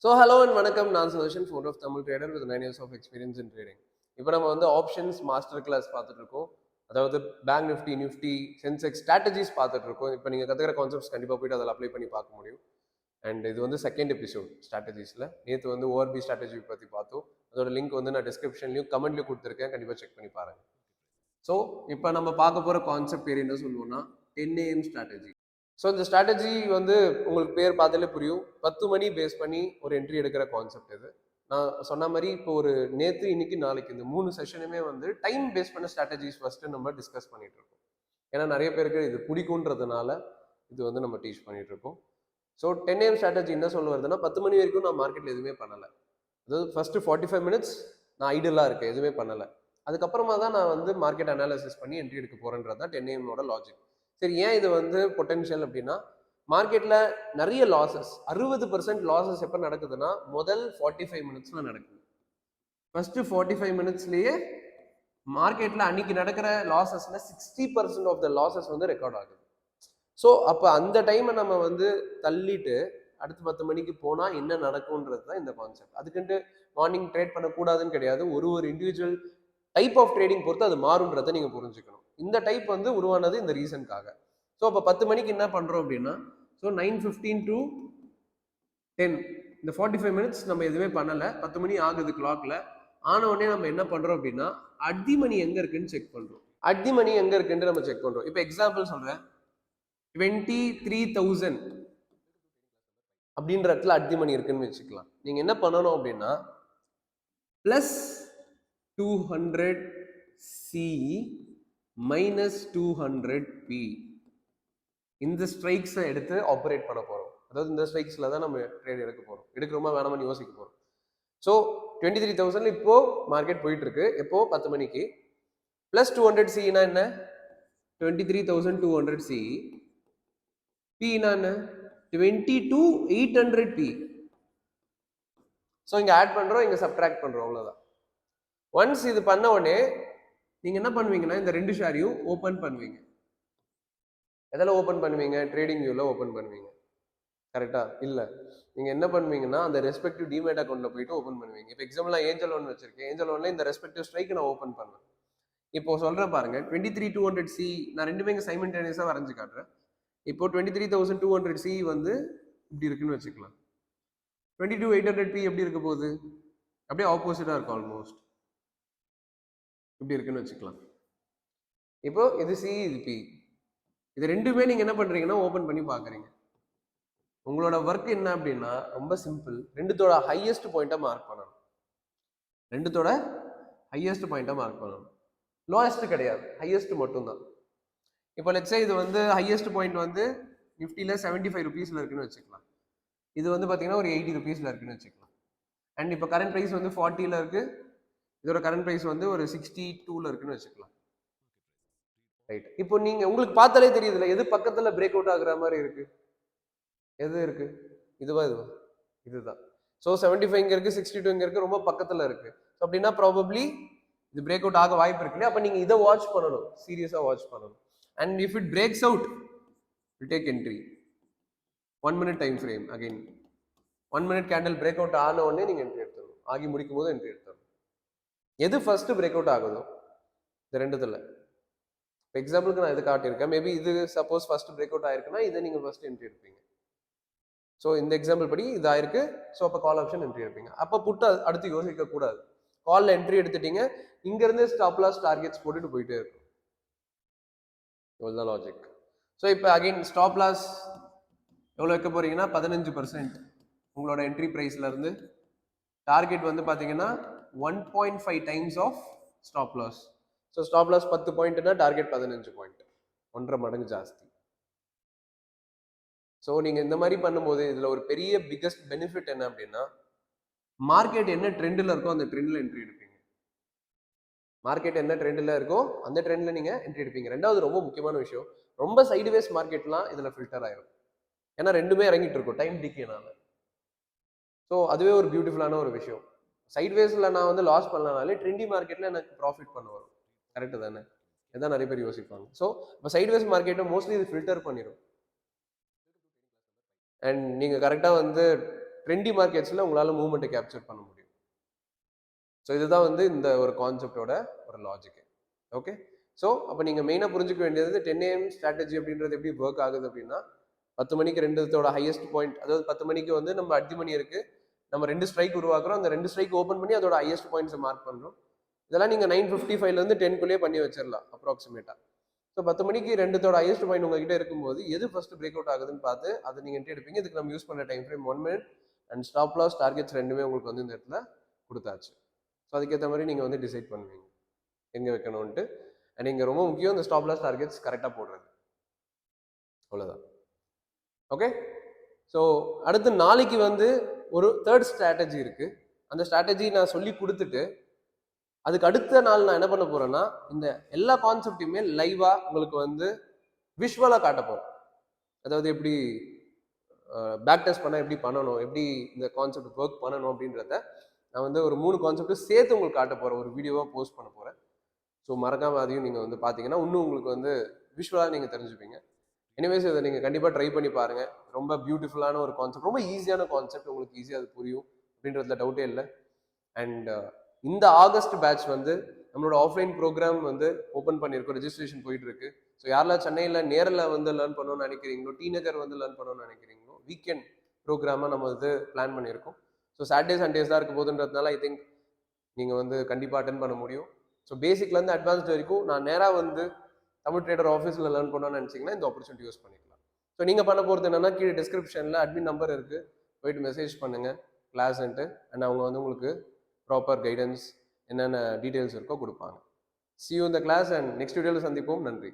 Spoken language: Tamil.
ஸோ ஹலோ அண்ட் வணக்கம். நான் Sudarshan, founder of Tamil trader with 9 years of experience in trading. இப்போ நம்ம வந்து ஆப்ஷன்ஸ் மாஸ்டர் கிளாஸ் பார்த்துட்டு இருக்கோம். அதாவது bank Nifty, Nifty, Sensex strategies பார்த்துட்டு இருக்கோம். இப்போ நீங்கள் கற்றுக்கிற கான்செப்ட்ஸ் கண்டிப்பாக போயிட்டு அதில் அப்ளை பண்ணி பார்க்க முடியும். அண்ட் இது வந்து செகண்ட் எபிசோட் ஸ்ட்ராட்டஜிஸில். நேற்று வந்து ஓஆர்பி ஸ்ட்ராட்டஜி பற்றி பார்த்தோம். அதோட லிங்க் வந்து நான் டிஸ்கிரிப்ஷன்லையும் கமெண்ட்லையும் கொடுத்துருக்கேன். கண்டிப்பாக செக் பண்ணி பாருங்கள். ஸோ இப்போ நம்ம பார்க்க போகிற கான்செப்ட் பேர் என்ன சொல்லுவோம்னா 10 AM ஸ்ட்ராட்டஜி. ஸோ இந்த ஸ்ட்ராட்டஜி வந்து உங்களுக்கு பேர் பார்த்தாலே புரியும். 10 மணி பேஸ் பண்ணி ஒரு என்ட்ரி எடுக்கிற கான்செப்ட் இது. நான் சொன்ன மாதிரி இப்போ ஒரு நேற்று, இன்னைக்கு, நாளைக்கு இந்த 3 செஷனுமே வந்து டைம் பேஸ் பண்ண ஸ்ட்ராட்டஜிஸ் ஃபர்ஸ்ட்டு நம்ம டிஸ்கஸ் பண்ணிட்டு இருக்கோம். ஏன்னா நிறைய பேருக்கு இது பிடிக்குன்றதுனால இது வந்து நம்ம டீச் பண்ணிட்டு இருக்கோம். ஸோ 10 AM ஸ்ட்ராட்டஜி என்ன சொல்ல வருதுன்னா 10 மணி வரைக்கும் நான் மார்க்கெட்டில் எதுவுமே பண்ணலை. அதாவது ஃபர்ஸ்ட் 45 minutes நான் ஐடியலாக இருக்கேன், எதுவுமே பண்ணலை. அதுக்கப்புறமா தான் நான் வந்து மார்க்கெட் அனாலிசிஸ் பண்ணி என்ட்ரி எடுக்க போறேன்றது தான் 10 AM லாஜிக். சரி, ஏன் இது வந்து பொட்டன்ஷியல் அப்படின்னா மார்க்கெட்ல நிறைய லாசஸ், 60% லாசஸ் எப்போ நடக்குதுன்னா முதல் 45 minutesல நடக்குது. ஃபர்ஸ்ட் 45 minutesலயே மார்க்கெட்ல அன்னைக்கு நடக்கிற லாசஸ்ல 60% ஆஃப் த லாசஸ் வந்து ரெக்கார்ட் ஆகுது. ஸோ அப்போ அந்த டைமை நம்ம வந்து தள்ளிட்டு அடுத்து 10 மணிக்கு போனால் என்ன நடக்கும்ன்றது தான் இந்த கான்செப்ட். அதுக்குன்ட்டு மார்னிங் ட்ரேட் பண்ணக்கூடாதுன்னு கிடையாது. ஒரு இண்டிவிஜுவல் டைப் ஆஃப் ட்ரேடிங் பொறுத்து அது மாறுன்றதை நீங்கள் புரிஞ்சுக்கணும். இந்த டைப் வந்து உருவானது இந்த ரீசனுக்காக. ஸோ அப்போ 10 மணிக்கு என்ன பண்ணுறோம் அப்படின்னா, ஸோ 9:15 to 10 இந்த 45 minutes நம்ம எதுவுமே பண்ணலை. 10 மணி ஆகுது கிளாக்ல. ஆன உடனே நம்ம என்ன பண்ணுறோம் அப்படின்னா அடி மணி எங்கே இருக்குன்னு செக் பண்ணுறோம். அடி மணி எங்கே இருக்குன்னு நம்ம செக் பண்ணுறோம். இப்போ எக்ஸாம்பிள் சொல்கிறேன், 23,000 அப்படின்ற இடத்துல அடி மணி இருக்குன்னு வச்சுக்கலாம். நீங்கள் என்ன பண்ணணும் அப்படின்னா ப்ளஸ் 200 C மைனஸ் 200 P இந்த ஸ்ட்ரைக்ஸை எடுத்து ஆப்ரேட் பண்ண போகிறோம். அதாவது இந்த ஸ்ட்ரைக்ஸில் தான் நம்ம ட்ரேட் எடுக்க போகிறோம். எடுக்கிறோமா வேணாமான்னு யோசிக்க போகிறோம். ஸோ 23,000 இப்போ மார்க்கெட் போயிட்டு இருக்கு. எப்போ 10 மணிக்கு ப்ளஸ் 200 Cனா என்ன, 23,200 C. Pனா என்ன, 22,800 P. ஸோ இங்கே ஆட் பண்ணுறோம், இங்கே சப்ட்ராக்ட் பண்ணுறோம், அவ்வளோதான். ஒன்ஸ் இது பண்ண உடனே நீங்கள் என்ன பண்ணுவீங்கன்னா இந்த ரெண்டு ஷேரையும் ஓப்பன் பண்ணுவீங்க. எதில் ஓப்பன் பண்ணுவீங்க? ட்ரேடிங் வியூவில் ஓப்பன் பண்ணுவீங்க. கரெக்டா? இல்லை, நீங்கள் என்ன பண்ணுவீங்கன்னா அந்த ரெஸ்பெக்டிவ் டிமேட் அக்கௌண்ட்டில் போயிட்டு ஓப்பன் பண்ணுவீங்க. இப்போ எக்ஸாம்பிள் நான் ஏஞ்சல் ஒன் வச்சிருக்கேன். ஏஞ்சல் ஒன்ல இந்த ரெஸ்பெக்டிவ் ஸ்ட்ரைக்கு நான் ஓப்பன் பண்ணுவேன். இப்போ சொல்கிறேன் பாருங்க, 23,200 C நான் ரெண்டுமே இங்கே சைமல்டேனியஸாக வரைஞ்சு காட்டுறேன். இப்போ 23,200 C வந்து இப்படி இருக்குன்னு வச்சுக்கலாம். 22,800 P எப்படி இருக்க போகுது? அப்படியே ஆப்போசிட்டாக இருக்கும். ஆல்மோஸ்ட் இப்படி இருக்குன்னு வச்சுக்கலாம். இப்போ இது C, இது P. இது ரெண்டுமே நீங்க என்ன பண்றீங்கன்னா ஓபன் பண்ணி பாக்குறீங்க. உங்களோட ஒர்க் என்ன அப்படின்னா ரொம்ப சிம்பிள். ரெண்டுத்தோட ஹையஸ்ட் பாயிண்டா மார்க் பண்ணணும். ரெண்டுத்தோட ஹையஸ்ட் பாயிண்டா மார்க் பண்ணணும். லோயஸ்ட் கிடையாது, ஹையஸ்ட் மட்டும்தான். இப்போ லெட்ஸே இது வந்து ஹையஸ்ட் பாயிண்ட் வந்து நிஃப்டியில் 75 rupeesல இருக்குன்னு வச்சுக்கலாம். இது வந்து பார்த்தீங்கன்னா ஒரு 80 rupeesல இருக்குன்னு வச்சுக்கலாம். அண்ட் இப்போ கரண்ட் ப்ரைஸ் வந்து 40ல இருக்கு. இதோட கரண்ட் ப்ரைஸ் வந்து ஒரு 62ல இருக்குன்னு வச்சுக்கலாம். ரைட். இப்போ நீங்க உங்களுக்கு பார்த்தாலே தெரியுதுல எது பக்கத்துல பிரேக் அவுட் ஆகுற மாதிரி இருக்கு, எது இருக்கு, இதுவா இதுதான். ஸோ 75 இங்க இருக்கு, 62 இங்க இருக்கு, ரொம்ப பக்கத்துல இருக்கு. அப்படின்னா ப்ராபப்ளி இது பிரேக் அவுட் ஆக வாய்ப்பு இருக்கு. அப்ப நீங்க இதை வாட்ச் பண்ணணும், சீரியஸா வாட்ச் பண்ணணும். And if it breaks out will take entry. 1 minute time frame. Again 1 minute candle break out ஆன உடனே நீங்க என்ட்ரி எடுத்துடணும். ஆகி முடிக்கும் போது என்ட்ரி எடுத்துடணும். எது ஃபர்ஸ்ட் பிரேக் அவுட் ஆகுதோ இந்த ரெண்டுத்துல. எக்ஸாம்பிளுக்கு நான் இது காட்டியிருக்கேன். மேபி இது சப்போஸ் ஃபர்ஸ்ட் பிரேக் அவுட் ஆயிருக்குன்னா இதை நீங்க ஃபர்ஸ்ட் என்ட்ரி எடுப்பீங்க. ஸோ இந்த எக்ஸாம்பிள் படி இது ஆயிருக்கு. ஸோ அப்போ கால் ஆப்ஷன் என்ட்ரி எடுப்பீங்க. அப்போ புட்டு அடுத்து யோசிக்க கூடாது. காலில் என்ட்ரி எடுத்துட்டீங்க, இங்க இருந்து ஸ்டாப் லாஸ் டார்கெட்ஸ் போட்டுட்டு போயிட்டே இருக்கும். இவ்வளோதான் லாஜிக். ஸோ இப்போ அகைன் ஸ்டாப் லாஸ் எவ்வளோ வைக்க போறீங்கன்னா 15% உங்களோட என்ட்ரி ப்ரைஸ்ல இருந்து. டார்கெட் வந்து பார்த்தீங்கன்னா 1.5 times of stop loss. So stop loss 10 பாயிண்ட்னா டார்கெட் 15 பாயிண்ட், 1.5 மடங்கு ஜாஸ்தி. ஸோ நீங்கள் இந்த மாதிரி பண்ணும்போது இதில் ஒரு பெரிய பிக்கஸ்ட் பெனிஃபிட் என்ன அப்படின்னா மார்க்கெட் என்ன ட்ரெண்டில் இருக்கோ அந்த ட்ரெண்டில் என்ட்ரி எடுப்பீங்க. மார்க்கெட் என்ன ட்ரெண்டில் இருக்கோ அந்த ட்ரெண்டில் நீங்கள் என்ட்ரி எடுப்பீங்க. ரெண்டாவது ரொம்ப முக்கியமான விஷயம், ரொம்ப சைடுவேஸ் மார்க்கெட்லாம் இதில் ஃபில்டர் ஆயிரும். ஏன்னா ரெண்டுமே இறங்கிட்டு இருக்கும் டைம் டிகேனால. ஸோ அதுவே ஒரு பியூட்டிஃபுல்லான ஒரு விஷயம். சைட்வேஸில் நான் வந்து லாஸ் பண்ணலனாலே ட்ரெண்டி மார்க்கெட்டில் எனக்கு ப்ராஃபிட் பண்ண வரும். கரெக்டு தானே? இதான் நிறைய பேர் யோசிப்பாங்க. ஸோ இப்போ சைட்வேஸ் மார்க்கெட்டை மோஸ்ட்லி இது ஃபில்டர் பண்ணிடும். அண்ட் நீங்கள் கரெக்டாக வந்து ட்ரெண்டி மார்க்கெட்ஸில் உங்களால் மூவ்மெண்ட்டை கேப்சர் பண்ண முடியும். ஸோ இதுதான் வந்து இந்த ஒரு கான்செப்டோட ஒரு லாஜிக்கு. ஓகே, ஸோ அப்போ நீங்கள் மெயினாக புரிஞ்சுக்க வேண்டியது 10 AM ஸ்ட்ராட்டஜி அப்படின்றது எப்படி ஒர்க் ஆகுது அப்படின்னா, 10 மணிக்கு ரெண்டுத்தோட ஹையஸ்ட் பாயிண்ட், அதாவது 10 மணிக்கு வந்து நம்ம அடி மணி இருக்கு, நம்ம 2 ஸ்ட்ரைக் உருவாக்குறோம், அந்த 2 ஸ்ட்ரைக் ஓப்பன் பண்ணி அதோட ஹையஸ்ட் பாயிண்ட்ஸை மார்க் பண்ணுறோம். இதெல்லாம் நீங்கள் 9:55 10 பண்ணி வச்சிடலாம் அப்ராக்சிமேட்டாக. ஸோ 10 மணிக்கு ரெண்டுத்தோட ஹையஸ்ட் பாயிண்ட் உங்ககிட்ட இருக்கும்போது எது ஃபர்ஸ்ட் பிரேக் அவுட் ஆகுதுன்னு பார்த்து அதை நீங்கள் என்ட்ரி எடுப்பீங்க. இதுக்கு நம்ம யூஸ் பண்ண time frame 1 minute and stop loss targets ரெண்டுமே உங்களுக்கு வந்து இந்த இடத்துல கொடுத்தாச்சு. ஸோ அதுக்கேற்ற மாதிரி நீங்கள் வந்து டிசைட் பண்ணுவீங்க எங்கே வைக்கணும்ன்ட்டு. அண்ட் இங்கே ரொம்ப முக்கியம் இந்த ஸ்டாப் லாஸ் டார்கெட்ஸ் கரெக்டாக போடுறது. அவ்வளோதான். ஓகே, ஸோ அடுத்து நாளைக்கு வந்து ஒரு தேர்ட் ஸ்ட்ராட்டஜி இருக்குது. அந்த ஸ்ட்ராட்டஜி நான் சொல்லி கொடுத்துட்டு அதுக்கு அடுத்த நாள் நான் என்ன பண்ண போறேன்னா இந்த எல்லா கான்செப்டையுமே லைவா உங்களுக்கு வந்து விஷுவலா காட்ட போறேன். அதாவது எப்படி பேக் டெஸ்ட் பண்ண எப்படி பண்ணணும், எப்படி இந்த கான்செப்ட் ஒர்க் பண்ணணும் அப்படின்றத நான் வந்து ஒரு 3 கான்செப்ட் சேர்த்து உங்களுக்கு காட்ட போறேன், ஒரு வீடியோவா போஸ்ட் பண்ண போறேன். ஸோ மறக்காம அதையும் நீங்க வந்து பாத்தீங்கன்னா இன்னும் உங்களுக்கு வந்து விஷுவலா நீங்க தெரிஞ்சுப்பீங்க. எனிவேஸ் இதை நீங்க கண்டிப்பா ட்ரை பண்ணி பாருங்க. ரொம்ப பியூட்டிஃபுல்லான ஒரு கான்செப்ட், ரொம்ப ஈஸியான கான்செப்ட், உங்களுக்கு ஈஸியாக அது புரியும் அப்படின்றதுல டவுட்டே இல்லை. அண்ட் இந்த ஆகஸ்ட் பேட்ச் வந்து நம்மளோட ஆஃப்லைன் ப்ரோக்ராம் வந்து ஓப்பன் பண்ணியிருக்கோம், ரெஜிஸ்ட்ரேஷன் போயிட்டு இருக்கு. ஸோ யாரெல்லாம் சென்னையில் நேரில் வந்து லேர்ன் பண்ணணும்னு நினைக்கிறீங்களோ, டி நகர் வந்து லேர்ன் பண்ணணும்னு நினைக்கிறீங்களோ, வீக்கெண்ட் ப்ரோக்ராமாக நம்ம வந்து பிளான் பண்ணியிருக்கோம். ஸோ சாட்டர்டே சண்டேஸ் தான் இருக்க போதுன்றதுனால ஐ திங்க் நீங்கள் வந்து கண்டிப்பாக அட்டன் பண்ண முடியும். ஸோ பேசிக்லேருந்து அட்வான்ஸ்ட் வரைக்கும் நான் நேராக வந்து தமிழ் ட்ரேடர் ஆஃபீஸில் லேர்ன் பண்ணணும்னு நினச்சிங்கன்னா இந்த ஆப்பர்ச்சுனிட்டி யூஸ் பண்ணிக்கலாம். ஸோ நீங்கள் பண்ண போகிறது என்னன்னா, கீழே டிஸ்கிரிப்ஷனில் அட்மின் நம்பர் இருக்குது, போயிட்டு மெசேஜ் பண்ணுங்கள் கிளாஸ்ன்ட்டு. அண்ட் அவங்க வந்து உங்களுக்கு ப்ராப்பர் கைடன்ஸ் என்னென்ன டீட்டெயில்ஸ் இருக்கோ கொடுப்பாங்க. See you in the class and next video சந்திப்போம். நன்றி.